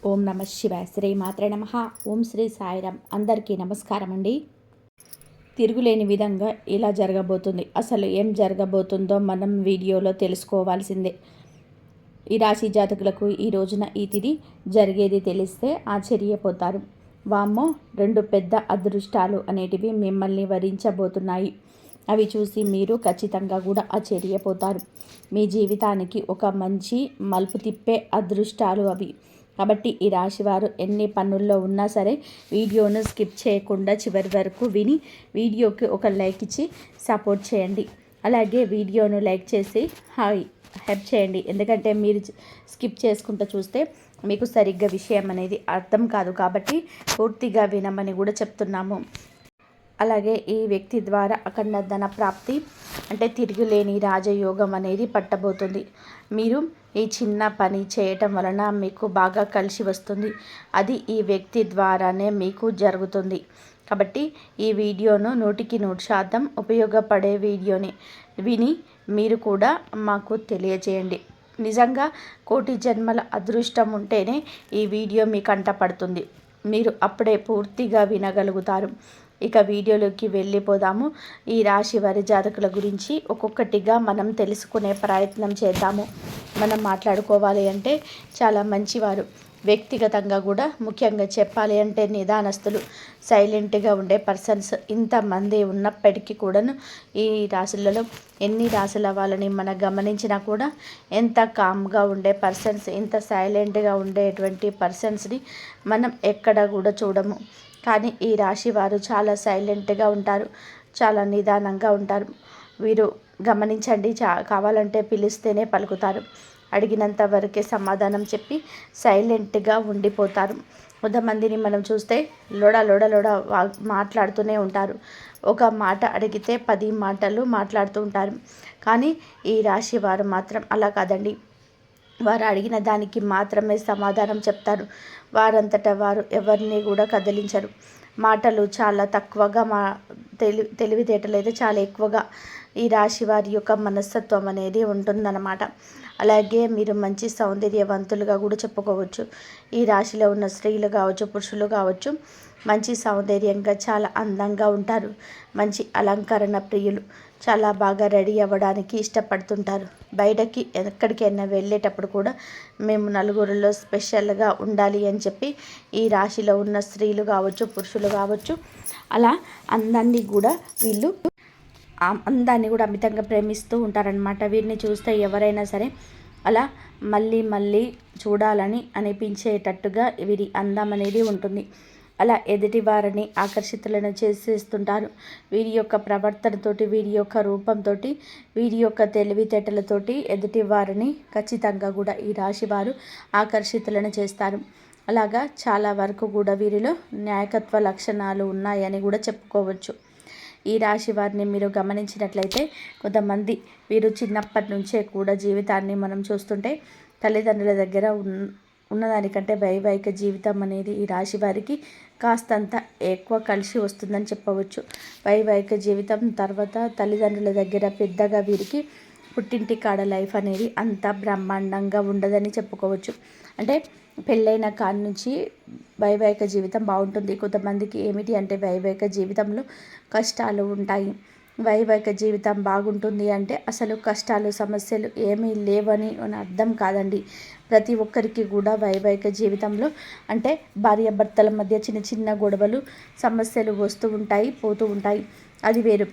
ఓం నమ శివాయ. శ్రీ మాత్రే నమ. ఓం శ్రీ సాయిరామ్. అందరికీ నమస్కారం అండి. తిరుగులేని విధంగా ఇలా జరగబోతుంది. అసలు ఏం జరగబోతుందో మనం వీడియోలో తెలుసుకోవాల్సిందే. ఈ రాశి జాతకులకు ఈ రోజున ఈ తిథి జరిగేది తెలిస్తే ఆశ్చర్యపోతారు. వామ్మో, 2 పెద్ద అదృష్టాలు అనేటివి మిమ్మల్ని వరించబోతున్నాయి. అవి చూసి మీరు ఖచ్చితంగా కూడా ఆశ్చర్యపోతారు. మీ జీవితానికి ఒక మంచి మలుపు తిప్పే అదృష్టాలు అవి. కాబట్టి ఈ రాశివారు ఎన్ని పనుల్లో ఉన్నా సరే వీడియోను స్కిప్ చేయకుండా చివరి వరకు విని వీడియోకి ఒక లైక్ ఇచ్చి సపోర్ట్ చేయండి. అలాగే వీడియోను లైక్ చేసి హెల్ప్ చేయండి. ఎందుకంటే మీరు స్కిప్ చేసుకుంటూ చూస్తే మీకు సరిగ్గా విషయం అనేది అర్థం కాదు. కాబట్టి పూర్తిగా వినమని కూడా చెప్తున్నాము. అలాగే ఈ వ్యక్తి ద్వారా అఖండ ధన ప్రాప్తి అంటే తిరుగులేని రాజయోగం అనేది పట్టబోతుంది. మీరు ఈ చిన్న పని చేయటం వలన మీకు బాగా కలిసి వస్తుంది. అది ఈ వ్యక్తి ద్వారానే మీకు జరుగుతుంది. కాబట్టి ఈ వీడియోను 100% ఉపయోగపడే వీడియోని విని మీరు కూడా మాకు తెలియజేయండి. నిజంగా కోటి జన్మల అదృష్టం ఉంటేనే ఈ వీడియో మీ కంట పడుతుంది. మీరు అప్పుడే పూర్తిగా వినగలుగుతారు. ఇక వీడియోలోకి వెళ్ళిపోదాము. ఈ రాశి వారి జాతకుల గురించి ఒక్కొక్కటిగా మనం తెలుసుకునే ప్రయత్నం చేద్దాము. మనం మాట్లాడుకోవాలి అంటే చాలా మంచివారు. వ్యక్తిగతంగా కూడా ముఖ్యంగా చెప్పాలి అంటే నిదానస్తులు, సైలెంట్గా ఉండే పర్సన్స్ ఇంతమంది ఉన్నప్పటికీ కూడాను ఈ రాశులలో ఎన్ని రాశుల వాళ్ళని మనం గమనించినా కూడా ఎంత కామ్గా ఉండే పర్సన్స్, ఇంత సైలెంట్గా ఉండేటువంటి పర్సన్స్ని మనం ఎక్కడ కూడా చూడము. కానీ ఈ రాశి వారు చాలా సైలెంట్గా ఉంటారు, చాలా నిదానంగా ఉంటారు. వీరు గమనించండి, కావాలంటే పిలిస్తేనే పలుకుతారు. అడిగినంత వరకే సమాధానం చెప్పి సైలెంట్గా ఉండిపోతారు. కొంతమందిని మనం చూస్తే లోడ మాట్లాడుతూనే ఉంటారు. ఒక మాట అడిగితే 10 మాటలు మాట్లాడుతూ ఉంటారు. కానీ ఈ రాశి వారు మాత్రం అలా కాదండి. వారు అడిగిన దానికి మాత్రమే సమాధానం చెప్తారు. వారంతటా వారు ఎవరిని కూడా కదిలించరు. మాటలు చాలా తక్కువగా, తెలివితేటలు అయితే చాలా ఎక్కువగా ఈ రాశి వారి యొక్క మనస్తత్వం అనేది ఉంటుందన్నమాట. అలాగే మీరు మంచి సౌందర్యవంతులుగా కూడా చెప్పుకోవచ్చు. ఈ రాశిలో ఉన్న స్త్రీలు కావచ్చు, పురుషులు కావచ్చు, మంచి సౌందర్యంగా చాలా అందంగా ఉంటారు. మంచి అలంకరణ ప్రియులు, చాలా బాగా రెడీ అవ్వడానికి ఇష్టపడుతుంటారు. బయటకి ఎక్కడికైనా వెళ్ళేటప్పుడు కూడా మేము నలుగురిలో స్పెషల్గా ఉండాలి అని చెప్పి ఈ రాశిలో ఉన్న స్త్రీలు కావచ్చు, పురుషులు కావచ్చు, అలా అందాన్ని కూడా వీళ్ళు అమితంగా ప్రేమిస్తూ ఉంటారనమాట. వీరిని చూస్తే ఎవరైనా సరే అలా మళ్ళీ చూడాలని అనిపించేటట్టుగా వీరి అందం అనేది ఉంటుంది. అలా ఎదుటి వారిని ఆకర్షితులను చేసేస్తుంటారు. వీరి యొక్క ప్రవర్తనతోటి, వీరి యొక్క రూపంతో, వీరి యొక్క తెలివితేటలతోటి ఎదుటి వారిని ఖచ్చితంగా కూడా ఈ రాశి వారు ఆకర్షితులను చేస్తారు. అలాగా చాలా వరకు కూడా వీరిలో నాయకత్వ లక్షణాలు ఉన్నాయని కూడా చెప్పుకోవచ్చు. ఈ రాశి వారిని మీరు గమనించినట్లయితే కొంతమంది వీరు చిన్నప్పటి నుంచే కూడా జీవితాన్ని మనం చూస్తుంటే తల్లిదండ్రుల దగ్గర ఉన్నదానికంటే వైవాహిక జీవితం అనేది ఈ రాశి వారికి కాస్తంత ఎక్కువ కలిసి వస్తుందని చెప్పవచ్చు. వైవాహిక జీవితం తర్వాత తల్లిదండ్రుల దగ్గర పెద్దగా వీరికి పుట్టింటి కాడ లైఫ్ అనేది అంత బ్రహ్మాండంగా ఉండదని చెప్పుకోవచ్చు. అంటే పెళ్ళైన కాడి నుంచి వైవాహిక జీవితం బాగుంటుంది. కొంతమందికి ఏమిటి అంటే వైవాహిక జీవితంలో కష్టాలు ఉంటాయి. వైవాహిక జీవితం బాగుంటుంది అంటే అసలు కష్టాలు, సమస్యలు ఏమీ లేవని అర్థం కాదండి. ప్రతి ఒక్కరికి కూడా వైవాహిక జీవితంలో అంటే భార్యాభర్తల మధ్య చిన్న గొడవలు, సమస్యలు వస్తూ ఉంటాయి, పోతూ ఉంటాయి. అది వేరు.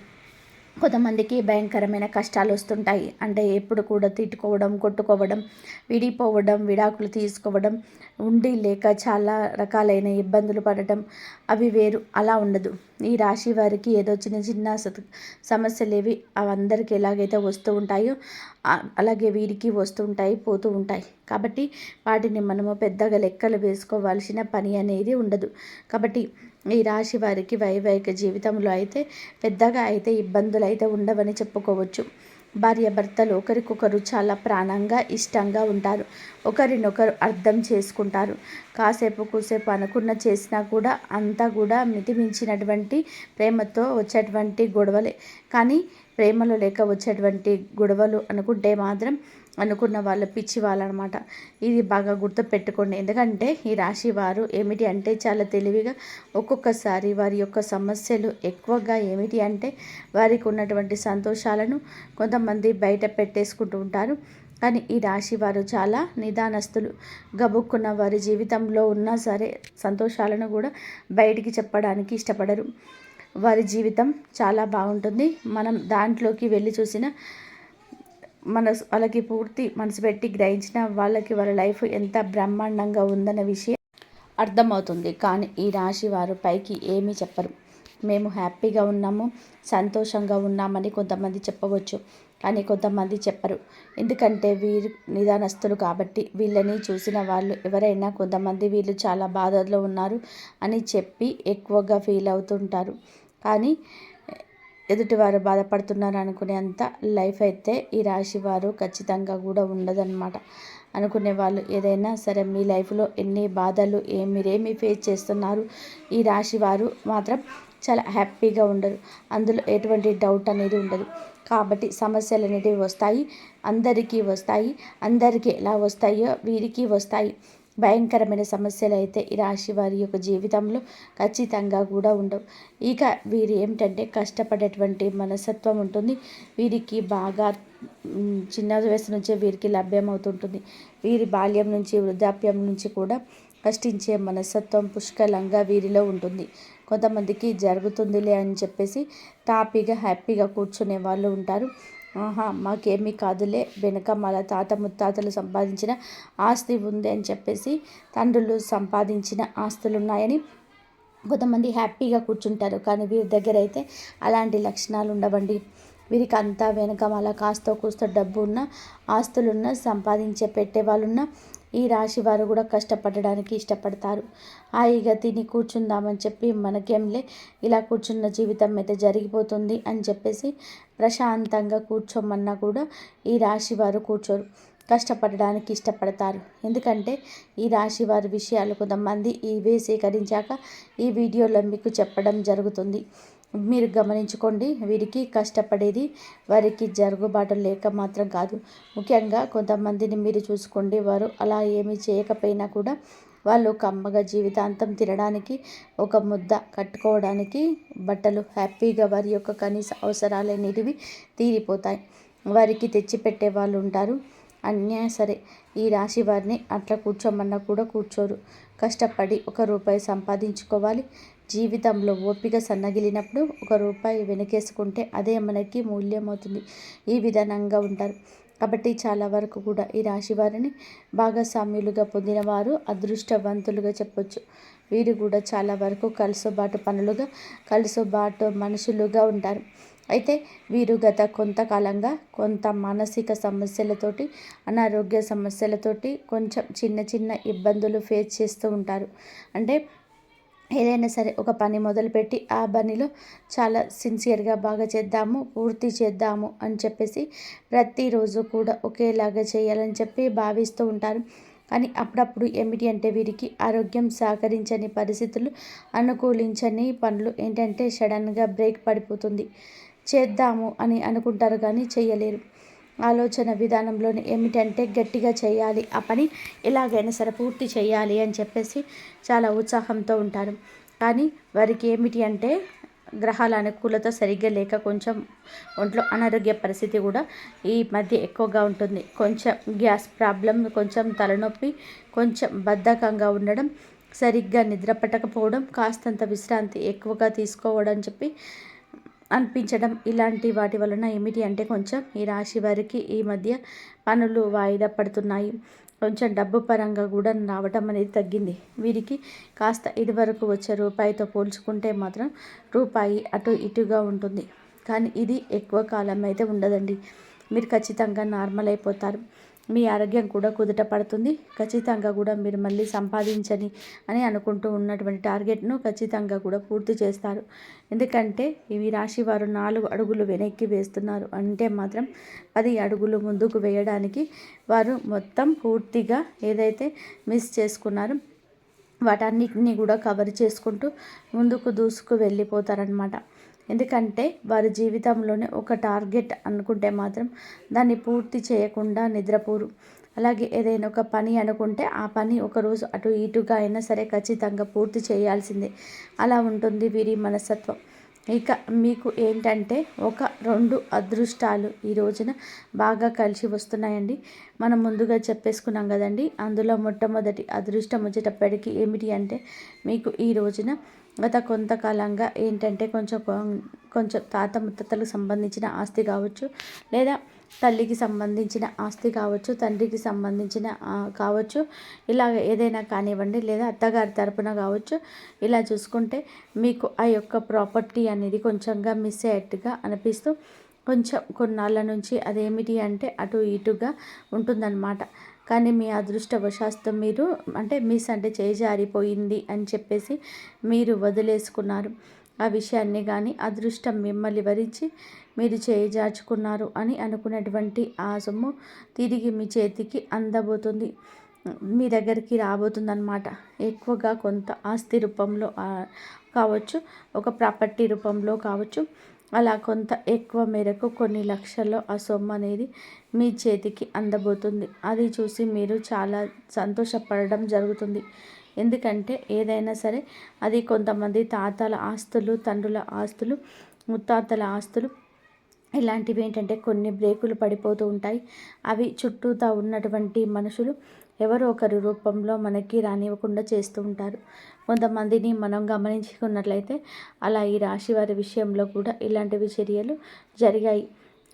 కొంతమందికి భయంకరమైన కష్టాలు వస్తుంటాయి. అంటే ఎప్పుడు కూడా తిట్టుకోవడం, కొట్టుకోవడం, విడిపోవడం, విడాకులు తీసుకోవడం, ఉండి లేక చాలా రకాలైన ఇబ్బందులు పడటం, అవి వేరు. అలా ఉండదు. ఈ రాశి వారికి ఏదో చిన్న సమస్యలేవి అందరికీ ఎలాగైతే వస్తూ ఉంటాయో అలాగే వీరికి వస్తూ ఉంటాయి, పోతూ ఉంటాయి. కాబట్టి వాటిని మనము పెద్దగా లెక్కలు వేసుకోవాల్సిన పని అనేది ఉండదు. కాబట్టి ఈ రాశి వారికి వైవాహిక జీవితంలో అయితే పెద్దగా అయితే ఇబ్బందులు అయితే ఉండవని చెప్పుకోవచ్చు. భార్యాభర్తలు ఒకరికొకరు చాలా ప్రాణంగా, ఇష్టంగా ఉంటారు. ఒకరినొకరు అర్థం చేసుకుంటారు. కూసేపు అనుకున్న చేసినా కూడా అంతా కూడా మితిమించినటువంటి ప్రేమతో వచ్చేటువంటి గొడవలే. కానీ ప్రేమలో లేక వచ్చేటువంటి గొడవలు అనుకుంటే మాత్రం అనుకున్న వాళ్ళు పిచ్చి వాళ్ళు అనమాట. ఇది బాగా గుర్తుపెట్టుకోండి. ఎందుకంటే ఈ రాశి వారు ఏమిటి అంటే చాలా తెలివిగా ఒక్కొక్కసారి వారి యొక్క సమస్యలు ఎక్కువగా ఏమిటి అంటే వారికి ఉన్నటువంటి సంతోషాలను కొంతమంది బయట పెట్టేసుకుంటూ ఉంటారు. కానీ ఈ రాశి వారు చాలా నిదానస్తులు. గబుక్కున్న వారి జీవితంలో ఉన్నా సరే సంతోషాలను కూడా బయటికి చెప్పడానికి ఇష్టపడరు. వారి జీవితం చాలా బాగుంటుంది. మనం దాంట్లోకి వెళ్ళి చూసిన వాళ్ళకి పూర్తి మనసు పెట్టి గ్రహించిన వాళ్ళకి వాళ్ళ లైఫ్ ఎంత బ్రహ్మాండంగా ఉందన్న విషయం అర్థమవుతుంది. కానీ ఈ రాశి వారు పైకి ఏమీ చెప్పరు. మేము హ్యాపీగా ఉన్నాము, సంతోషంగా ఉన్నామని కొంతమంది చెప్పవచ్చు, కానీ కొంతమంది చెప్పరు. ఎందుకంటే వీరు నిదానస్తులు కాబట్టి వీళ్ళని చూసిన వాళ్ళు ఎవరైనా కొంతమంది వీళ్ళు చాలా బాధల్లో ఉన్నారు అని చెప్పి ఎక్కువగా ఫీల్ అవుతుంటారు. కానీ ఎదుటివారు బాధపడుతున్నారు అనుకునేంత లైఫ్ అయితే ఈ రాశి వారు ఖచ్చితంగా కూడా ఉండదన్నమాట. అనుకునే వాళ్ళు ఏదైనా సరే మీ లైఫ్లో ఎన్ని బాధలు మీరేమి ఫేస్ చేస్తున్నారు, ఈ రాశి వారు మాత్రం చాలా హ్యాపీగా ఉండరు. అందులో ఎటువంటి డౌట్ అనేది ఉండదు. కాబట్టి సమస్యలు అనేటివి వస్తాయి, అందరికీ వస్తాయి. అందరికీ ఎలా వస్తాయో వీరికి వస్తాయి. భయంకరమైన సమస్యలు అయితే ఈ రాశి వారి యొక్క జీవితంలో ఖచ్చితంగా కూడా ఉండవు. ఇక వీరు ఏమిటంటే కష్టపడేటువంటి మనస్తత్వం ఉంటుంది. వీరికి బాగా చిన్న వయసు నుంచే వీరికి లభ్యమవుతుంటుంది. వీరి బాల్యం నుంచి వృద్ధాప్యం నుంచి కూడా కష్టించే మనస్తత్వం పుష్కలంగా వీరిలో ఉంటుంది. కొంతమందికి జరుగుతుందిలే అని చెప్పేసి తాపీగా హ్యాపీగా కూర్చునే వాళ్ళు ఉంటారు. మాకేమీ కాదులే, వెనుక మన తాత ముత్తాతలు సంపాదించిన ఆస్తి ఉంది అని చెప్పేసి తండ్రులు సంపాదించిన ఆస్తులు ఉన్నాయని కొంతమంది హ్యాపీగా కూర్చుంటారు. కానీ వీరి దగ్గర అయితే అలాంటి లక్షణాలు ఉండవండి. వీరికి అంతా వెనకమాల కాస్తో కూస్తో డబ్బు ఉన్న ఆస్తులున్న సంపాదించే పెట్టే వాళ్ళున్న ఈ రాశి వారు కూడా కష్టపడడానికి ఇష్టపడతారు. హాయిగా తిని కూర్చుందామని చెప్పి మనకేంలే ఇలా కూర్చున్న జీవితం అయితే జరిగిపోతుంది అని చెప్పేసి ప్రశాంతంగా కూర్చోమన్నా కూడా ఈ రాశి వారు కూర్చోరు. కష్టపడడానికి ఇష్టపడతారు. ఎందుకంటే ఈ రాశి వారి విషయాలు కొంతమంది ఇవే సేకరించాక ఈ వీడియోలో మీకు చెప్పడం జరుగుతుంది. మీరు గమనించుకోండి. వీరికి కష్టపడేది వారికి జరుగుబాటు లేక మాత్రం కాదు. ముఖ్యంగా కొంతమందిని మీరు చూసుకోండి, వారు అలా ఏమీ చేయకపోయినా కూడా వాళ్ళు కమ్మగా జీవితాంతం తినడానికి, ఒక ముద్ద కట్టుకోవడానికి బట్టలు, హ్యాపీగా వారి యొక్క కనీస అవసరాలు అనేటివి తీరిపోతాయి. వారికి తెచ్చిపెట్టే వాళ్ళు ఉంటారు. అన్యా సరే ఈ రాశి వారిని అట్లా కూర్చోమన్నా కూడా కూర్చోరు. కష్టపడి ₹1 సంపాదించుకోవాలి. జీవితంలో ఓపిక సన్నగిలినప్పుడు ₹1 వెనకేసుకుంటే అదే మనకి మూల్యం అవుతుంది. ఈ విధానంగా ఉంటారు. కాబట్టి చాలా వరకు కూడా ఈ రాశి వారిని భాగస్వామ్యులుగా పొందిన వారు అదృష్టవంతులుగా చెప్పొచ్చు. వీరు కూడా చాలా వరకు కలుసుబాటు పనులుగా, కలుసుబాటు మనుషులుగా ఉంటారు. అయితే వీరు గత కొంతకాలంగా కొంత మానసిక సమస్యలతోటి, అనారోగ్య సమస్యలతోటి కొంచెం చిన్న చిన్న ఇబ్బందులు ఫేస్ చేస్తూ ఉంటారు. అంటే ఏదైనా సరే ఒక పని మొదలుపెట్టి ఆ పనిలో చాలా సిన్సియర్గా బాగా చేద్దాము, పూర్తి చేద్దాము అని చెప్పేసి ప్రతిరోజు కూడా ఒకేలాగా చేయాలని చెప్పి భావిస్తూ ఉంటారు. కానీ అప్పుడప్పుడు ఏమిటి అంటే వీరికి ఆరోగ్యం సహకరించని పరిస్థితులు, అనుకూలించని పనులు ఏంటంటే సడన్గా బ్రేక్ పడిపోతుంది. చేద్దాము అని అనుకుంటారు కానీ చేయలేరు. ఆలోచన విధానంలోనే ఏమిటంటే గట్టిగా చేయాలి, ఆ పని ఎలాగైనా సరే పూర్తి చేయాలి అని చెప్పేసి చాలా ఉత్సాహంతో ఉంటారు. కానీ వారికి ఏమిటి అంటే గ్రహాల అనుకూలత సరిగ్గా లేక కొంచెం ఒంట్లో అనారోగ్య పరిస్థితి కూడా ఈ మధ్య ఎక్కువగా ఉంటుంది. కొంచెం గ్యాస్ ప్రాబ్లం, కొంచెం తలనొప్పి, కొంచెం బద్ధకంగా ఉండడం, సరిగ్గా నిద్ర పట్టకపోవడం, కాస్తంత విశ్రాంతి ఎక్కువగా తీసుకోవడం చెప్పి అనిపించడం, ఇలాంటి వాటి వలన ఏమిటి అంటే కొంచెం ఈ రాశి వారికి ఈ మధ్య పనులు వాయిదా పడుతున్నాయి. కొంచెం డబ్బు పరంగా కూడా రావటం అనేది తగ్గింది. వీరికి కాస్త ఇదివరకు వచ్చే రూపాయితో పోల్చుకుంటే మాత్రం రూపాయి అటు ఇటుగా ఉంటుంది. కానీ ఇది ఎక్కువ కాలం అయితే ఉండదండి. మీరు ఖచ్చితంగా నార్మల్ అయిపోతారు. మీ ఆరోగ్యం కూడా కుదుట పడుతుంది. ఖచ్చితంగా కూడా మీరు మళ్ళీ సంపాదించని అని అనుకుంటూ ఉన్నటువంటి టార్గెట్ను ఖచ్చితంగా కూడా పూర్తి చేస్తారు. ఎందుకంటే ఇవి రాశి వారు 4 అడుగులు వెనక్కి వేస్తున్నారు అంటే మాత్రం 10 అడుగులు ముందుకు వేయడానికి వారు మొత్తం పూర్తిగా ఏదైతే మిస్ చేసుకున్నారో వాటన్నిటిని కూడా కవర్ చేసుకుంటూ ముందుకు దూసుకు వెళ్ళిపోతారనమాట. ఎందుకంటే వారి జీవితంలోనే ఒక టార్గెట్ అనుకుంటే మాత్రం దాన్ని పూర్తి చేయకుండా నిద్రపోరు. అలాగే ఏదైనా ఒక పని అనుకుంటే ఆ పని ఒకరోజు అటు ఇటుగా అయినా సరే ఖచ్చితంగా పూర్తి చేయాల్సిందే. అలా ఉంటుంది వీరి మనస్తత్వం. ఇక మీకు ఏంటంటే ఒక 2 అదృష్టాలు ఈ రోజున బాగా కలిసి వస్తున్నాయండి. మనం ముందుగా చెప్పేసుకున్నాం కదండి. అందులో మొట్టమొదటి అదృష్టం వచ్చేటప్పటికి ఏమిటి అంటే మీకు ఈ రోజున గత కొంతకాలంగా ఏంటంటే కొంచెం తాత ముత్తతలకు సంబంధించిన ఆస్తి కావచ్చు, లేదా తల్లికి సంబంధించిన ఆస్తి కావచ్చు, తండ్రికి సంబంధించిన కావచ్చు, ఇలాగ ఏదైనా కానివ్వండి, లేదా అత్తగారి తరపున కావచ్చు. ఇలా చూసుకుంటే మీకు ఆ యొక్క ప్రాపర్టీ అనేది కొంచెంగా మిస్ అయ్యేట్టుగా అనిపిస్తూ కొంచెం కొన్నాళ్ళ నుంచి అదేమిటి అంటే అటు ఇటుగా ఉంటుందన్నమాట. కానీ మీ అదృష్టవశాత్తు మీరు మిస్ అంటే చేజారిపోయింది అని చెప్పేసి మీరు వదిలేసుకున్నారు. ఆ విషయాన్ని కానీ అదృష్టం మిమ్మల్ని వరించి మీరు చేజార్చుకున్నారు అని అనుకున్నటువంటి ఆ సొమ్ము తిరిగి మీ చేతికి అందబోతుంది, మీ దగ్గరికి రాబోతుందన్నమాట. ఎక్కువగా కొంత ఆస్తి రూపంలో కావచ్చు, ఒక ప్రాపర్టీ రూపంలో కావచ్చు, అలా కొంత ఎక్కువ మేరకు కొన్ని లక్షల్లో ఆ సొమ్ము అనేది మీ చేతికి అందబోతుంది. అది చూసి మీరు చాలా సంతోషపడడం జరుగుతుంది. ఎందుకంటే ఏదైనా సరే అది కొంతమంది తాతల ఆస్తులు, తండ్రుల ఆస్తులు, ముత్తాతల ఆస్తులు ఇలాంటివి ఏంటంటే కొన్ని బ్రేకులు పడిపోతూ ఉంటాయి. అవి చుట్టూతా ఉన్నటువంటి మనుషులు ఎవరో ఒకరి రూపంలో మనకి రానివ్వకుండా చేస్తూ ఉంటారు. కొంతమందిని మనం గమనించుకున్నట్లయితే అలా ఈ రాశి వారి విషయంలో కూడా ఇలాంటివి చర్యలు జరిగాయి.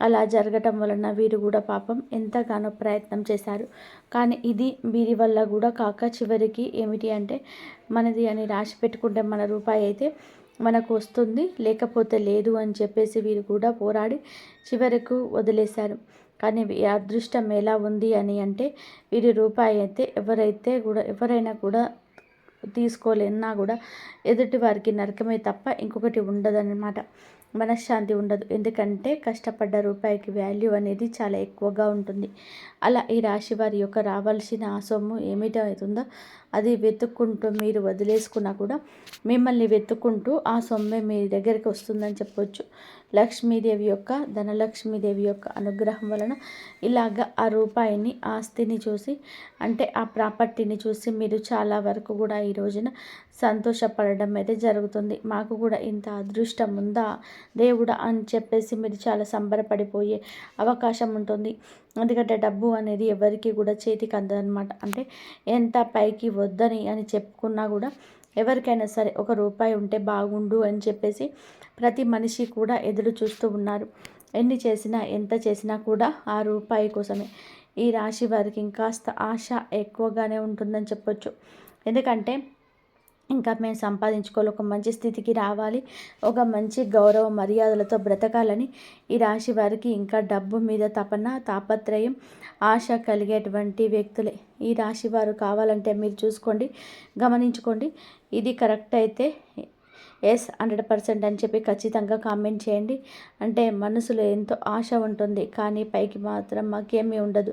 అలా జరగటం వలన వీరు కూడా పాపం ఎంతగానో ప్రయత్నం చేశారు. కానీ ఇది వీరి వల్ల కూడా కాక చివరికి ఏమిటి అంటే మనది అని రాసి పెట్టుకుంటే మన రూపాయి అయితే మనకు వస్తుంది, లేకపోతే లేదు అని చెప్పేసి వీరు కూడా పోరాడి చివరకు వదిలేశారు. కానీ అదృష్టం ఎలా ఉంది అని అంటే వీరి రూపాయి అయితే ఎవరైనా కూడా తీసుకోలేనా కూడా ఎదుటి వారికి నరకమే తప్ప ఇంకొకటి ఉండదన్నమాట. మనశ్శాంతి ఉండదు. ఎందుకంటే కష్టపడ్డ రూపాయికి వాల్యూ అనేది చాలా ఎక్కువగా ఉంటుంది. అలా ఈ రాశి వారి యొక్క రావాల్సిన ఆ సొమ్ము ఏమిటవుతుందో అది వెతుక్కుంటూ మీరు వదిలేసుకున్నా కూడా మిమ్మల్ని వెతుక్కుంటూ ఆ సొమ్మే మీ దగ్గరికి వస్తుందని చెప్పొచ్చు. లక్ష్మీదేవి యొక్క ధనలక్ష్మీదేవి యొక్క అనుగ్రహం వలన ఇలాగ ఆ రూపాయిని ఆస్తిని చూసి ఆ ప్రాపర్టీని చూసి మీరు చాలా వరకు కూడా ఈ రోజున సంతోషపడడం అయితే జరుగుతుంది. మాకు కూడా ఇంత అదృష్టం ఉందా దేవుడా అని చెప్పేసి మీరు చాలా సంబరపడిపోయే అవకాశం ఉంటుంది. ఎందుకంటే డబ్బు అనేది ఎవరికి కూడా చేతికి అందదనమాట. ఎంత పైకి వద్దని అని చెప్పుకున్నా కూడా ఎవరికైనా సరే ఒక రూపాయి ఉంటే బాగుండు అని చెప్పేసి ప్రతి మనిషి కూడా ఎదురు చూస్తూ ఉన్నారు. ఎన్ని చేసినా ఎంత చేసినా కూడా ఆ రూపాయి కోసమే. ఈ రాశి వారికి ఇంకాస్త ఆశ ఎక్కువగానే ఉంటుందని చెప్పొచ్చు. ఎందుకంటే ఇంకా మేము సంపాదించుకోవాలి, ఒక మంచి స్థితికి రావాలి, ఒక మంచి గౌరవ మర్యాదలతో బ్రతకాలని ఈ రాశి వారికి ఇంకా డబ్బు మీద తాపత్రయం, ఆశ కలిగేటువంటి వ్యక్తులే ఈ రాశి వారు. కావాలంటే మీరు చూసుకోండి, గమనించుకోండి. ఇది కరెక్ట్ అయితే ఎస్ 100% అని చెప్పి ఖచ్చితంగా కామెంట్ చేయండి. మనసులో ఎంతో ఆశ ఉంటుంది, కానీ పైకి మాత్రం మాకేమీ ఉండదు,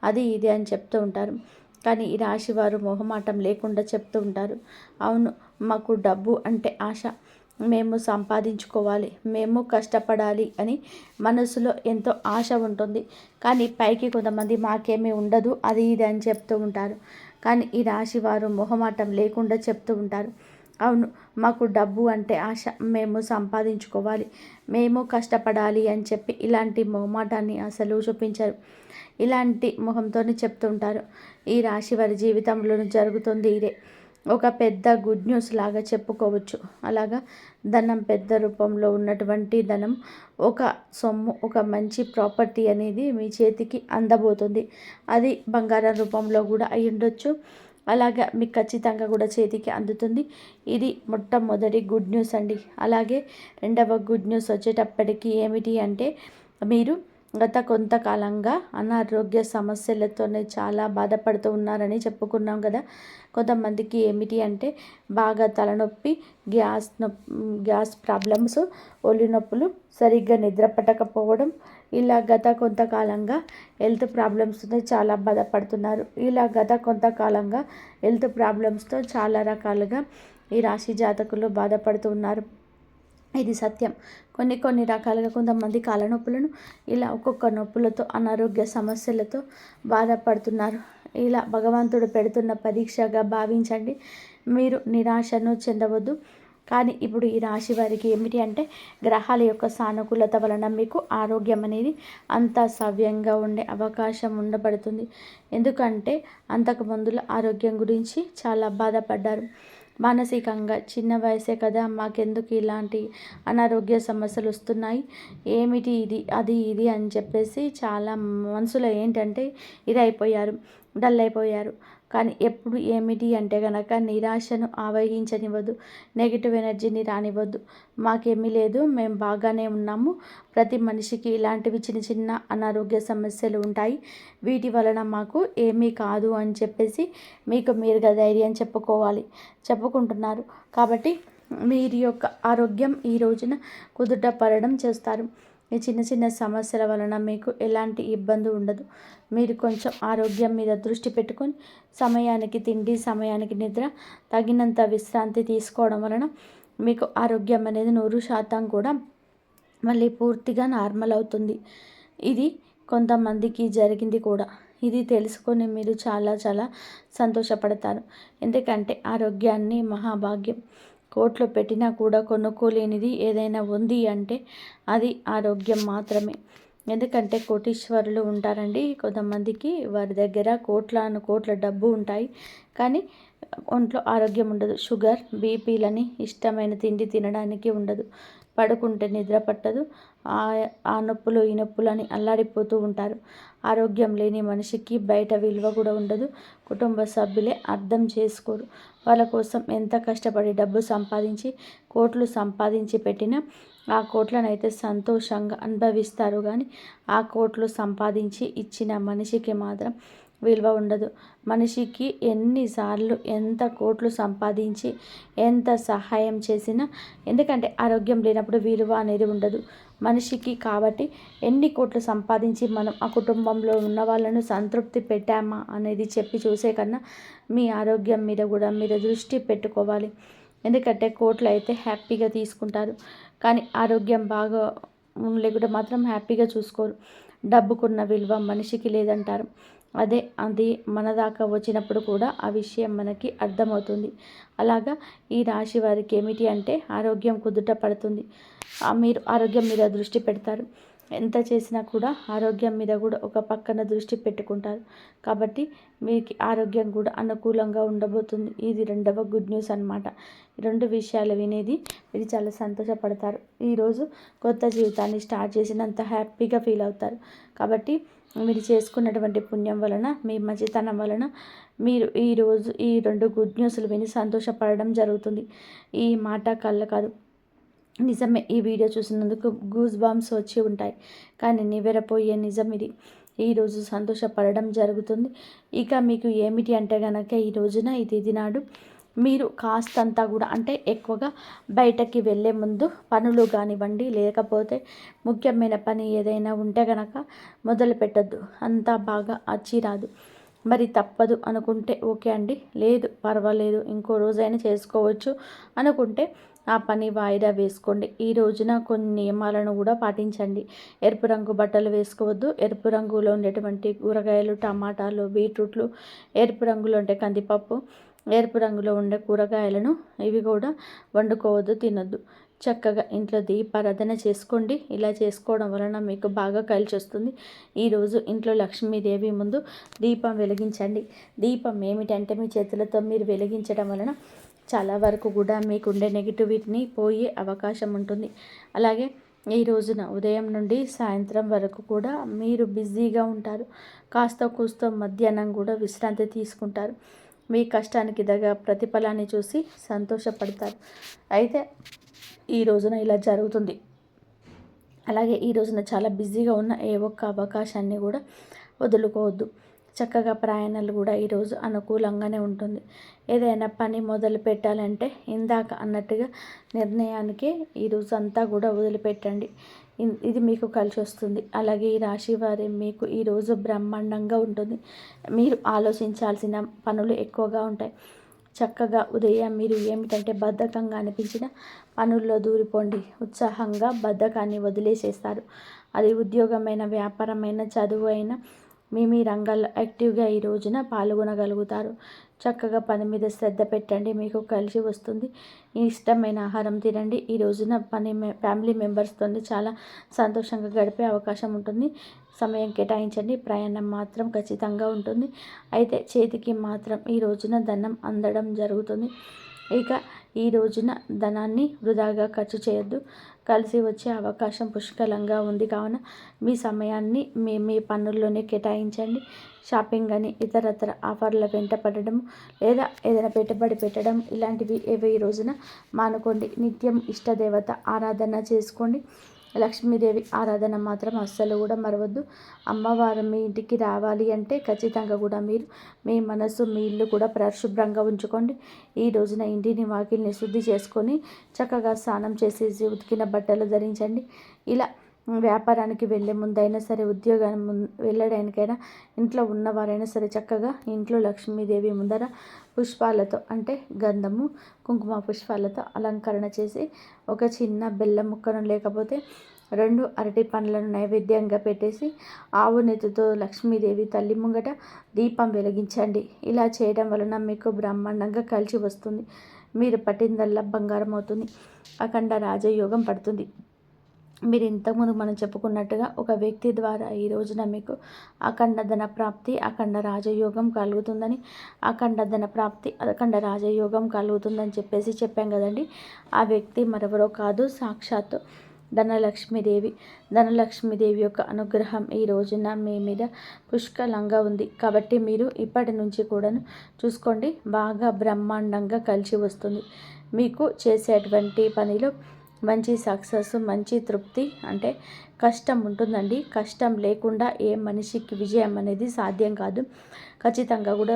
అది ఇది అని చెప్తూ ఉంటారు. కానీ ఈ రాశి వారు మొహమాటం లేకుండా చెప్తూ ఉంటారు, అవును మాకు డబ్బు అంటే ఆశ, మేము సంపాదించుకోవాలి, మేము కష్టపడాలి అని మనసులో ఎంతో ఆశ ఉంటుంది. కానీ పైకి కొంతమంది మాకేమీ ఉండదు, అది ఇది అని చెప్తూ ఉంటారు. కానీ ఈ రాశి వారు మొహమాటం లేకుండా చెప్తూ ఉంటారు, అవును మాకు డబ్బు అంటే ఆశ, మేము సంపాదించుకోవాలి, మేము కష్టపడాలి అని చెప్పి ఇలాంటి మొహమాటాన్ని అసలు చూపించరు. ఇలాంటి మొహంతోనే చెప్తుంటారు. ఈ రాశి వారి జీవితంలో జరుగుతుంది ఇదే. ఒక పెద్ద గుడ్ న్యూస్ లాగా చెప్పుకోవచ్చు. అలాగా ధనం, పెద్ద రూపంలో ఉన్నటువంటి ధనం, ఒక సొమ్ము, ఒక మంచి ప్రాపర్టీ అనేది మీ చేతికి అందబోతుంది. అది బంగారం రూపంలో కూడా అయి ఉండొచ్చు. అలాగే మీకు ఖచ్చితంగా కూడా చేతికి అందుతుంది. ఇది మొట్టమొదటి గుడ్ న్యూస్ అండి. అలాగే రెండవ గుడ్ న్యూస్ వచ్చేటప్పటికి ఏమిటి అంటే మీరు గత కొంతకాలంగా అనారోగ్య సమస్యలతోనే చాలా బాధపడుతూ ఉన్నారని చెప్పుకున్నాం కదా. కొంతమందికి ఏమిటి అంటే బాగా తలనొప్పి, గ్యాస్ ప్రాబ్లమ్స్, ఒళ్ళు నొప్పులు, సరిగ్గా నిద్ర పట్టకపోవడం, ఇలా గత కొంతకాలంగా హెల్త్ ప్రాబ్లమ్స్తో చాలా బాధపడుతున్నారు. ఇలా గత కొంతకాలంగా హెల్త్ ప్రాబ్లమ్స్తో చాలా రకాలుగా ఈ రాశి జాతకులు బాధపడుతూ ఉన్నారు. ఇది సత్యం. కొన్ని రకాలుగా కొంతమంది కాళ్ళ నొప్పులను ఇలా ఒక్కొక్క నొప్పులతో అనారోగ్య సమస్యలతో బాధపడుతున్నారు. ఇలా భగవంతుడు పెడుతున్న పరీక్షగా భావించండి. మీరు నిరాశను చెందవద్దు. కానీ ఇప్పుడు ఈ రాశి వారికి ఏమిటి అంటే గ్రహాల యొక్క సానుకూలత వలన మీకు ఆరోగ్యం అనేది అంత సవ్యంగా ఉండే అవకాశం ఉండబడుతుంది. ఎందుకంటే అంతకు ముందుల ఆరోగ్యం గురించి చాలా బాధపడ్డారు. మానసికంగా చిన్న వయసే కదా, మాకెందుకు ఇలాంటి అనారోగ్య సమస్యలు వస్తున్నాయి, ఏమిటి ఇది అది ఇది అని చెప్పేసి చాలా మనసులో ఏంటంటే ఇది అయిపోయారు, డల్ అయిపోయారు. కానీ ఎప్పుడు ఏమిటి అంటే కనుక నిరాశను ఆవహించనివ్వద్దు, నెగిటివ్ ఎనర్జీని రానివ్వద్దు. మాకేమీ లేదు, మేము బాగానే ఉన్నాము. ప్రతి మనిషికి ఇలాంటివి చిన్న చిన్న అనారోగ్య సమస్యలు ఉంటాయి, వీటి వలన మాకు ఏమీ కాదు అని చెప్పేసి మీకు మీరుగా ధైర్యం చెప్పుకుంటున్నారు. కాబట్టి మీరు యొక్క ఆరోగ్యం ఈ రోజున కుదుట పడడం చేస్తారు. ఈ చిన్న చిన్న సమస్యల వలన మీకు ఎలాంటి ఇబ్బంది ఉండదు. మీరు కొంచెం ఆరోగ్యం మీద దృష్టి పెట్టుకొని సమయానికి తిండి, సమయానికి నిద్ర, తగినంత విశ్రాంతి తీసుకోవడం వలన మీకు ఆరోగ్యం అనేది 100% కూడా మళ్ళీ పూర్తిగా నార్మల్ అవుతుంది. ఇది కొంతమందికి జరిగింది కూడా. ఇది తెలుసుకొని మీరు చాలా చాలా సంతోషపడతారు. ఎందుకంటే ఆరోగ్యాన్ని మహాభాగ్యం. కోట్లు పెట్టినా కూడా కొనుక్కోలేనిది ఏదైనా ఉంది అంటే అది ఆరోగ్యం మాత్రమే. ఎందుకంటే కోటీశ్వరులు ఉంటారండి కొంతమందికి, వారి దగ్గర కోట్ల డబ్బు ఉంటాయి, కానీ ఒంట్లో ఆరోగ్యం ఉండదు. షుగర్, బీపీలని, ఇష్టమైన తిండి తినడానికి ఉండదు, పడుకుంటే నిద్ర పట్టదు, ఆ నొప్పులు ఈ నొప్పులు అని అల్లాడిపోతూ ఉంటారు. ఆరోగ్యం లేని మనిషికి బయట విలువ కూడా ఉండదు. కుటుంబ సభ్యులే అర్థం చేసుకోరు. వాళ్ళ కోసం ఎంత కష్టపడి డబ్బు సంపాదించి కోట్లు సంపాదించి పెట్టినా ఆ కోట్లనైతే సంతోషంగా అనుభవిస్తారు, కానీ ఆ కోట్లు సంపాదించి ఇచ్చిన మనిషికి మాత్రం విలువ ఉండదు. మనిషికి ఎన్నిసార్లు ఎంత కోట్లు సంపాదించి ఎంత సహాయం చేసినా, ఎందుకంటే ఆరోగ్యం లేనప్పుడు విలువ అనేది ఉండదు మనిషికి. కాబట్టి ఎన్ని కోట్లు సంపాదించి మనం ఆ కుటుంబంలో ఉన్న వాళ్ళను సంతృప్తి పెట్టామా అనేది చెప్పి చూసే కన్నా మీ ఆరోగ్యం మీద కూడా మీరు దృష్టి పెట్టుకోవాలి. ఎందుకంటే కోట్లు అయితే హ్యాపీగా తీసుకుంటారు, కానీ ఆరోగ్యం బాగా లేకుంటే మాత్రం హ్యాపీగా చూసుకోరు. డబ్బుకున్న విలువ మనిషికి లేదంటారు. అది మన దాకా వచ్చినప్పుడు కూడా ఆ విషయం మనకి అర్థమవుతుంది. అలాగా ఈ రాశి వారికి ఏమిటి అంటే ఆరోగ్యం కుదుట పడుతుంది. మీరు ఆరోగ్యం మీద దృష్టి పెడతారు. ఎంత చేసినా కూడా ఆరోగ్యం మీద కూడా ఒక పక్కన దృష్టి పెట్టుకుంటారు. కాబట్టి మీకు ఆరోగ్యం కూడా అనుకూలంగా ఉండబోతుంది. ఇది రెండవ గుడ్ న్యూస్ అన్నమాట. రెండు విషయాలు వినేది మీరు చాలా సంతోషపడతారు. ఈరోజు కొత్త జీవితాన్ని స్టార్ట్ చేసినంత హ్యాపీగా ఫీల్ అవుతారు. కాబట్టి మీరు చేసుకున్నటువంటి పుణ్యం వలన, మీ మంచితనం వలన మీరు ఈరోజు ఈ రెండు గుడ్ న్యూస్లు విని సంతోషపడడం జరుగుతుంది. ఈ మాట కళ్ళ కాదు, నిజమే. ఈ వీడియో చూసినందుకు గూస్ బాంబ్స్ వచ్చి ఉంటాయి, కానీ నివ్వెరపోయే నిజం ఇది. ఈరోజు సంతోషపడడం జరుగుతుంది. ఇక మీకు ఏమిటి అంటే కనుక ఈ రోజున ఇది నాడు మీరు కాస్తంతా కూడా అంటే ఎక్కువగా బయటకి వెళ్ళే ముందు పనులు కానివ్వండి, లేకపోతే ముఖ్యమైన పని ఏదైనా ఉంటే కనుక మొదలు పెట్టద్దు. అంతా బాగా రాదు. మరి తప్పదు అనుకుంటే ఓకే అండి, లేదు పర్వాలేదు ఇంకో రోజైనా చేసుకోవచ్చు అనుకుంటే ఆ పని వాయిదా వేసుకోండి. ఈ రోజున కొన్ని నియమాలను కూడా పాటించండి. ఎరుపు రంగు బట్టలు వేసుకోవద్దు. ఎరుపు రంగులో ఉండేటువంటి కూరగాయలు, టమాటాలు, బీట్రూట్లు, ఎరుపు రంగులో ఉండే కందిపప్పు, ఎరుపు రంగులో ఉండే కూరగాయలను ఇవి కూడా వండుకోవద్దు, తినొద్దు. చక్కగా ఇంట్లో దీపారాధన చేసుకోండి. ఇలా చేసుకోవడం వలన మీకు బాగా కలిసి వస్తుంది. ఈరోజు ఇంట్లో లక్ష్మీదేవి ముందు దీపం వెలిగించండి. దీపం ఏమిటంటే మీ చేతులతో మీరు వెలిగించడం వలన చాలా వరకు కూడా మీకుండే నెగిటివిటీని పోయే అవకాశం ఉంటుంది. అలాగే ఈ రోజున ఉదయం నుండి సాయంత్రం వరకు కూడా మీరు బిజీగా ఉంటారు. కాస్త కూస్తో మధ్యాహ్నం కూడా విశ్రాంతి తీసుకుంటారు. మీ కష్టానికి తగ్గ ప్రతిఫలాన్ని చూసి సంతోషపడతారు. అయితే ఈ రోజున ఇలా జరుగుతుంది. అలాగే ఈ రోజున చాలా బిజీగా ఉన్న ఏ ఒక్క అవకాశాన్ని కూడా వదులుకోవద్దు. చక్కగా ప్రయాణాలు కూడా ఈరోజు అనుకూలంగానే ఉంటుంది. ఏదైనా పని మొదలు పెట్టాలంటే ఇందాక అన్నట్టుగా నిర్ణయానికి ఈరోజు అంతా కూడా వదిలిపెట్టండి. ఇది మీకు కలిసి వస్తుంది. అలాగే ఈ రాశి వారి మీకు ఈరోజు బ్రహ్మాండంగా ఉంటుంది. మీరు ఆలోచించాల్సిన పనులు ఎక్కువగా ఉంటాయి. చక్కగా ఉదయం మీరు ఏమిటంటే బద్ధకంగా అనిపించిన పనుల్లో దూరిపోండి. ఉత్సాహంగా బద్ధకాన్ని వదిలేసేస్తారు. అది ఉద్యోగమైన, వ్యాపారమైన, చదువు అయినా మీ రంగాల్లో యాక్టివ్గా ఈ రోజున పాల్గొనగలుగుతారు. చక్కగా పని మీద శ్రద్ధ పెట్టండి, మీకు కలిసి వస్తుంది. ఇష్టమైన ఆహారం తినండి. ఈ రోజున ఫ్యామిలీ మెంబర్స్తో చాలా సంతోషంగా గడిపే అవకాశం ఉంటుంది. సమయం కేటాయించండి. ప్రయాణం మాత్రం ఖచ్చితంగా ఉంటుంది. అయితే చేతికి మాత్రం ఈ రోజున ధనం అందడం జరుగుతుంది. ఇక ఈ రోజున ధనాన్ని వృధాగా ఖర్చు చేయొద్దు. కలిసి వచ్చే అవకాశం పుష్కలంగా ఉంది కావున మీ సమయాన్ని మీ పనుల్లోనే కేటాయించండి. షాపింగ్ అని ఇతరత్ర ఆఫర్ల వెంట పడడం లేదా ఏదైనా పెట్టుబడి పెట్టడం ఇలాంటివి ఏవో ఈ రోజున మానుకోండి. నిత్యం ఇష్టదేవత ఆరాధన చేసుకోండి. లక్ష్మీదేవి ఆరాధన మాత్రం అస్సలు కూడా మరవద్దు. అమ్మవారు మీ ఇంటికి రావాలి అంటే ఖచ్చితంగా కూడా మీరు మీ మనసు, మీ ఇల్లు కూడా పరిశుభ్రంగా ఉంచుకోండి. ఈ రోజున ఇంటిని, వాకిల్ని శుద్ధి చేసుకొని చక్కగా స్నానం చేసేసి ఉతికిన బట్టలు ధరించండి. ఇలా వ్యాపారానికి వెళ్ళే ముందైనా సరే, ఉద్యోగం వెళ్ళడానికైనా, ఇంట్లో ఉన్నవారైనా సరే చక్కగా ఇంట్లో లక్ష్మీదేవి ముందర పుష్పాలతో అంటే గంధము, కుంకుమ పుష్పాలతో అలంకరణ చేసి ఒక చిన్న బెల్లం ముక్కను లేకపోతే 2 అరటి పండ్లను నైవేద్యంగా పెట్టేసి ఆవు నెత్తితో లక్ష్మీదేవి తల్లి ముంగట దీపం వెలిగించండి. ఇలా చేయడం వలన మీకు బ్రహ్మాండంగా కలిసి వస్తుంది. మీరు పట్టిందల్లా బంగారం అవుతుంది. అఖండ రాజయోగం పడుతుంది. మీరు ఇంతకుముందు మనం చెప్పుకున్నట్టుగా ఒక వ్యక్తి ద్వారా ఈ రోజున మీకు అఖండ ధన ప్రాప్తి, అఖండ రాజయోగం కలుగుతుందని, అఖండ ధన ప్రాప్తి, అఖండ రాజయోగం కలుగుతుందని చెప్పాం కదండి. ఆ వ్యక్తి మరెవరో కాదు, సాక్షాత్తు ధనలక్ష్మీదేవి. ధనలక్ష్మీదేవి యొక్క అనుగ్రహం ఈ రోజున మీ మీద పుష్కలంగా ఉంది. కాబట్టి మీరు ఇప్పటి నుంచి కూడాను చూసుకోండి, బాగా బ్రహ్మాండంగా కలిసి వస్తుంది. మీకు చేసేటువంటి పనిలో మంచి సక్సెస్, మంచి తృప్తి, అంటే కష్టం ఉంటుందండి. కష్టం లేకుండా ఏ మనిషికి విజయం అనేది సాధ్యం కాదు. ఖచ్చితంగా కూడా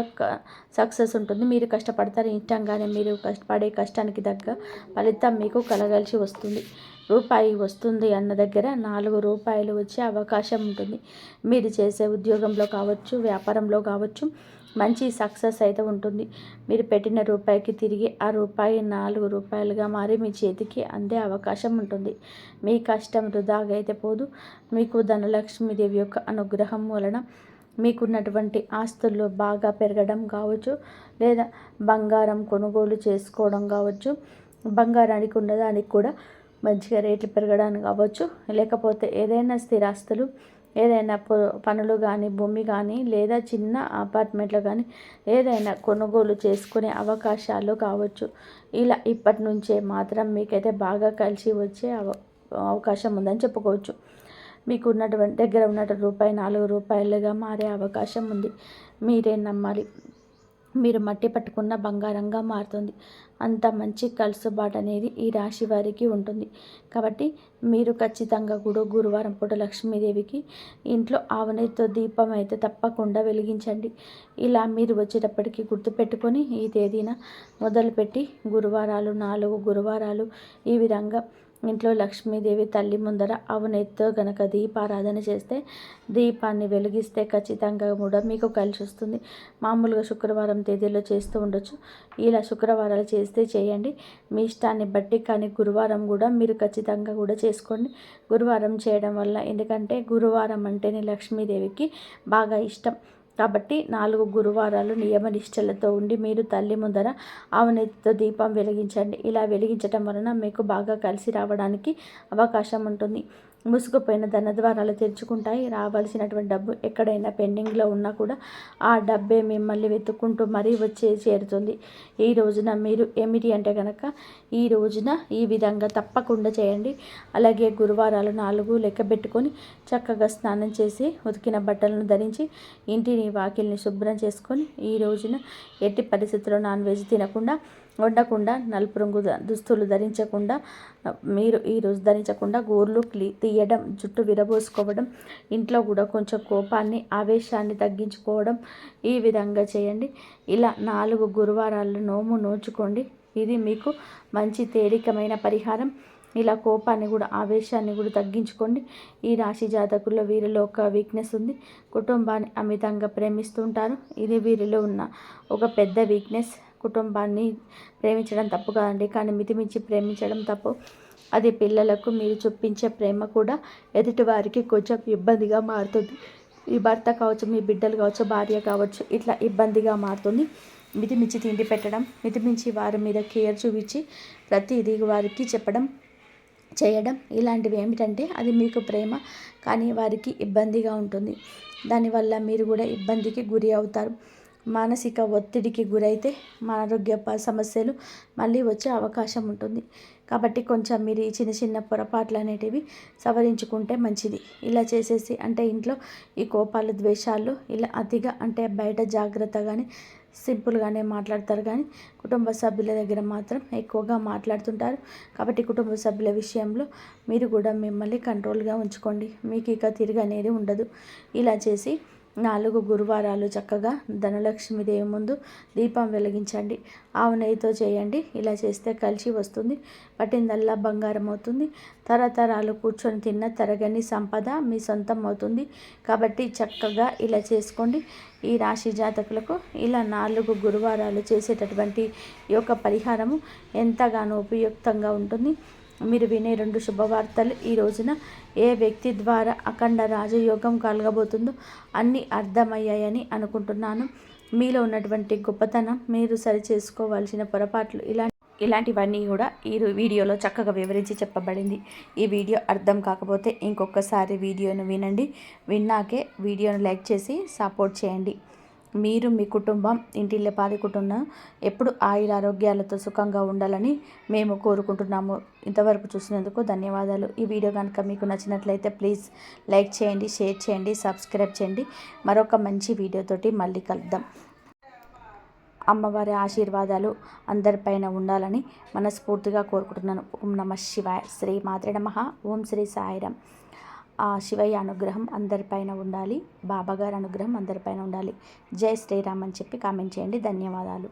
సక్సెస్ ఉంటుంది. మీరు కష్టపడతారు, ఇష్టంగానే మీరు కష్టపడే కష్టానికి తగ్గ ఫలితం మీకు కలగాల్సి వస్తుంది. రూపాయి వస్తుంది అన్న దగ్గర 4 రూపాయలు వచ్చే అవకాశం ఉంటుంది. మీరు చేసే ఉద్యోగంలో కావచ్చు, వ్యాపారంలో కావచ్చు, మంచి సక్సెస్ అయితే ఉంటుంది. మీరు పెట్టిన రూపాయికి తిరిగి ఆ రూపాయి 4 రూపాయలుగా మారి మీ చేతికి అందే అవకాశం ఉంటుంది. మీ కష్టం వృధాగా అయితే పోదు. మీకు ధనలక్ష్మీదేవి యొక్క అనుగ్రహం వలన మీకున్నటువంటి ఆస్తుల్లో బాగా పెరగడం కావచ్చు, లేదా బంగారం కొనుగోలు చేసుకోవడం కావచ్చు, బంగారానికి ఉన్నదానికి కూడా మంచిగా రేట్లు పెరగడానికి కావచ్చు, లేకపోతే ఏదైనా స్థిరాస్తులు, ఏదైనా పనులు కానీ, భూమి కానీ, లేదా చిన్న అపార్ట్మెంట్లు కానీ ఏదైనా కొనుగోలు చేసుకునే అవకాశాలు కావచ్చు. ఇలా ఇప్పటి నుంచే మాత్రం మీకైతే బాగా కలిసి వచ్చే అవకాశం ఉందని చెప్పుకోవచ్చు. మీకు ఉన్నటువంటి దగ్గర ఉన్నటువంటి రూపాయి 4 రూపాయలుగా మారే అవకాశం ఉంది. మీరే నమ్మాలి. మీరు మట్టి పట్టుకున్న బంగారంగా మారుతుంది. అంత మంచి కలుసుబాటు అనేది ఈ రాశి వారికి ఉంటుంది. కాబట్టి మీరు ఖచ్చితంగా కూడా గురువారం పూట లక్ష్మీదేవికి ఇంట్లో ఆవునేతితో దీపం అయితే తప్పకుండా వెలిగించండి. ఇలా మీరు వచ్చేటప్పటికి గుర్తుపెట్టుకొని ఈ తేదీన మొదలుపెట్టి గురువారాలు 4 గురువారాలు ఈ విధంగా ఇంట్లో లక్ష్మీదేవి తల్లి ముందర ఆవునేతితో గనక దీపారాధన చేస్తే, దీపాన్ని వెలిగిస్తే ఖచ్చితంగా కూడా మీకు కలిసి వస్తుంది. మామూలుగా శుక్రవారం తేదీలో చేస్తూ ఉండొచ్చు. ఇలా శుక్రవారాలు చేస్తే చేయండి, మీ ఇష్టాన్ని బట్టి. కానీ గురువారం కూడా మీరు ఖచ్చితంగా కూడా చేసుకోండి. గురువారం చేయడం వల్ల, ఎందుకంటే గురువారం అంటేనే లక్ష్మీదేవికి బాగా ఇష్టం. కాబట్టి 4 గురువారాలు నియమనిష్టలతో ఉండి మీరు తల్లి ముందర ఆవునేతితో దీపం వెలిగించండి. ఇలా వెలిగించటం వలన మీకు బాగా కలిసి రావడానికి అవకాశం ఉంటుంది. మూసుకుపోయిన ధనద్వారాలు తెరుచుకుంటాయి. రావాల్సినటువంటి డబ్బు ఎక్కడైనా పెండింగ్లో ఉన్నా కూడా ఆ డబ్బే మిమ్మల్ని వెతుక్కుంటూ మరీ వచ్చి చేరుతుంది. ఈ రోజున మీరు ఏమిటి అంటే కనుక ఈ రోజున ఈ విధంగా తప్పకుండా చేయండి. అలాగే గురువారాలు 4 లెక్క పెట్టుకొని చక్కగా స్నానం చేసి ఉతికిన బట్టలను ధరించి ఇంటిని, వాకిల్ని శుభ్రం చేసుకొని ఈ రోజున ఎట్టి పరిస్థితుల్లో నాన్ వెజ్ తినకుండా, వండకుండా, నలుపు రంగు దుస్తులు ధరించకుండా, మీరు ఈరోజు ధరించకుండా గోర్లు తీయడం, జుట్టు విరబోసుకోవడం, ఇంట్లో కూడా కొంచెం కోపాన్ని, ఆవేశాన్ని తగ్గించుకోవడం, ఈ విధంగా చేయండి. ఇలా 4 గురువారాలు నోము నోచుకోండి. ఇది మీకు మంచి తేలికమైన పరిహారం. ఇలా కోపాన్ని కూడా, ఆవేశాన్ని కూడా తగ్గించుకోండి. ఈ రాశి జాతకుల్లో వీరిలో ఒక వీక్నెస్ ఉంది. కుటుంబాన్ని అమితంగా ప్రేమిస్తుంటారు. ఇది వీరిలో ఉన్న ఒక పెద్ద వీక్నెస్. కుటుంబాన్ని ప్రేమించడం తప్పు కాదండి, కానీ మితిమించి ప్రేమించడం తప్పు. అది పిల్లలకు మీరు చూపించే ప్రేమ కూడా ఎదుటి వారికి కొంచెం ఇబ్బందిగా మారుతుంది. మీ భర్త కావచ్చు, మీ బిడ్డలు కావచ్చు, భార్య కావచ్చు, ఇట్లా ఇబ్బందిగా మారుతుంది. మితిమించి తిండి పెట్టడం, మితిమించి వారి మీద కేర్ చూపించి ప్రతిదీ వారికి చెప్పడం చేయడం ఇలాంటివి ఏమిటంటే అది మీకు ప్రేమ, కానీ వారికి ఇబ్బందిగా ఉంటుంది. దానివల్ల మీరు కూడా ఇబ్బందికి గురి అవుతారు. మానసిక ఒత్తిడికి గురైతే ఆరోగ్య సమస్యలు మళ్ళీ వచ్చే అవకాశం ఉంటుంది. కాబట్టి కొంచెం మీరు ఈ చిన్న చిన్న పొరపాట్లు అనేటివి సవరించుకుంటే మంచిది. ఇలా చేసేసి అంటే ఇంట్లో ఈ కోపాలు, ద్వేషాలు ఇలా అతిగా అంటే బయట జాగ్రత్తగానే సింపుల్గానే మాట్లాడతారు, కానీ కుటుంబ సభ్యుల దగ్గర మాత్రం ఎక్కువగా మాట్లాడుతుంటారు. కాబట్టి కుటుంబ సభ్యుల విషయంలో మీరు కూడా మిమ్మల్ని కంట్రోల్గా ఉంచుకోండి. మీకు ఇక తిరగనేది ఉండదు. ఇలా చేసి 4 గురువారాలు చక్కగా ధనలక్ష్మీదేవి ముందు దీపం వెలిగించండి. ఆవు నెయ్యితో చేయండి. ఇలా చేస్తే కలిసి వస్తుంది, పట్టిందల్లా బంగారం అవుతుంది. తరతరాలు కూర్చొని తిన్న తరగని సంపద మీ సొంతం అవుతుంది. కాబట్టి చక్కగా ఇలా చేసుకోండి. ఈ రాశి జాతకులకు ఇలా 4 గురువారాలు చేసేటటువంటి ఈ యొక్క పరిహారము ఎంతగానో ఉపయుక్తంగా ఉంటుంది. మీరు వినే 2 శుభవార్తలు ఈ రోజున ఏ వ్యక్తి ద్వారా అఖండ రాజయోగం కలగబోతుందో అన్నీ అర్థమయ్యాయని అనుకుంటున్నాను. మీలో ఉన్నటువంటి గొప్పతనం, మీరు సరిచేసుకోవాల్సిన పొరపాట్లు ఇలాంటివన్నీ కూడా ఈ వీడియోలో చక్కగా వివరించి చెప్పబడింది. ఈ వీడియో అర్థం కాకపోతే ఇంకొకసారి వీడియోను వినండి. విన్నాకే వీడియోను లైక్ చేసి సపోర్ట్ చేయండి. మీరు, మీ కుటుంబం, ఇంటిల్లిపాది కుటుంబం ఎప్పుడు ఆరోగ్యాలతో సుఖంగా ఉండాలని మేము కోరుకుంటున్నాము. ఇంతవరకు చూసినందుకు ధన్యవాదాలు. ఈ వీడియో కనుక మీకు నచ్చినట్లయితే ప్లీజ్ లైక్ చేయండి, షేర్ చేయండి, సబ్స్క్రైబ్ చేయండి. మరొక మంచి వీడియోతోటి మళ్ళీ కలుద్దాం. అమ్మవారి ఆశీర్వాదాలు అందరిపైన ఉండాలని మనస్ఫూర్తిగా కోరుకుంటున్నాను. ఓం నమః శివాయ. శ్రీ మాత్రే నమః. ఓం శ్రీ సాయిరాం. ఆ శివయ్య అనుగ్రహం అందరిపైన ఉండాలి, బాబాగారి అనుగ్రహం అందరిపైన ఉండాలి. జై శ్రీరామ్ అని చెప్పి కామెంట్ చేయండి. ధన్యవాదాలు.